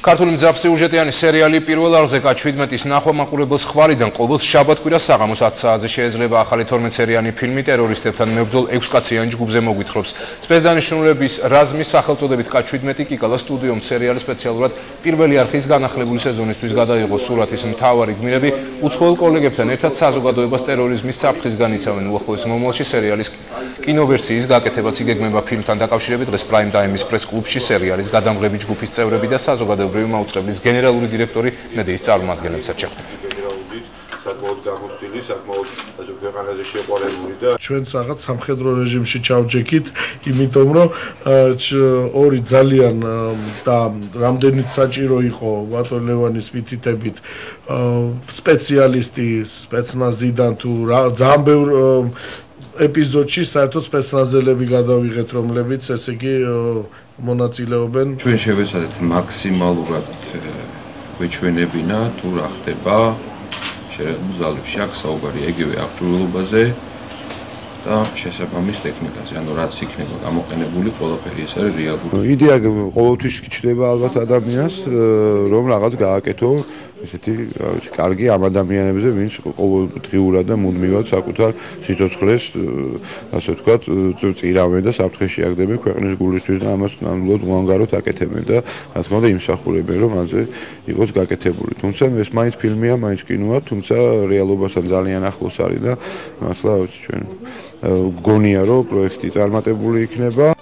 ქართული მძაფსიუჟეტიანი სერიალი პირველ არზე K17-ის ნახვა მაყურებელს ხვალიდან ყოველ შაბათ-კვირას საღამოს 10 საათზე შეიძლება. ახალი 12-სერიანი ფილმი ტერორისტებთან მებრძოლ 6 ჯგუფზე მოგვითხრობს. სპეცდანიშნულების რაზმის სახელწოდებით K17 კიკალა სტუდიომ სერიალი სპეციალურად პირველი არხის განახლებული სეზონისთვის გადაიღო. სურათის მთავარი გმირები უცხოელ კოლეგებთან ერთად საზოგადოებას ტერორიზმის საფრთხის განიცავენ. უახლოეს მომავალში სერიალის კინოვერსიის გაკეთებაც იგეგმება. ფილმთან დაკავშირებით დღეს Prime Time-ის პრეს-კლუბში სერიალის გადამღები ჯგუფის წევრები და საზოგადოებრივი მაუწყებლის გენერალური დირექტორი მედიის წარმომადგენლებსაც შეხვდნენ. ჩვენც რაღაც სამხედრო რეჟიმში ჩავჯექით, იმიტომ რომ ორი ძალიან და რამდენიც საჭირო იყო ვატო ლევანის მითითებით სპეციალისტი სპეცნაზიდან თუ ძალიან ბევრ ეპიზოდში საერთოდ სპეცნაზელები გადავიღეთ, რომლებიც ესე იგი მონაწილეობენ. ჩვენ შევეცადეთ მაქსიმალურად გვეჩვენებინა თუ რა ხდება შეერთებულ ძალებში. აქ საუბარია იგივე აღჭურვილობაზე და შესაბამის ტექნიკაზე, ანუ რაც იქნება გამოყენებული, ყველაფერი ეს არის რეალური. იდეა ყოველთვის გიჩნდება ალბათ ადამიანს, რომ რაღაც გააკეთო ესეთი კარგი ამ ადამიანებზე, ვინც ყოველდღიურად და მუდმივად საკუთარ სიცოცხლეს, ასე ვთქვათ, წირავენ და საფრთხეში აგდებენ ქვეყნის გულისთვის და ამას ნამდვილად უანგაროდ აკეთებენ და რა თქმა უნდა იმსახურებენ, რომ ამაზე იყოს გაკეთებული. თუმცა ეს მაინც ფილმია, მაინც კინოა, თუმცა რეალობასთან ძალიან ახლოს არის და მართლა ჩვენ გონია, რომ პროექტი წარმატებული იქნება.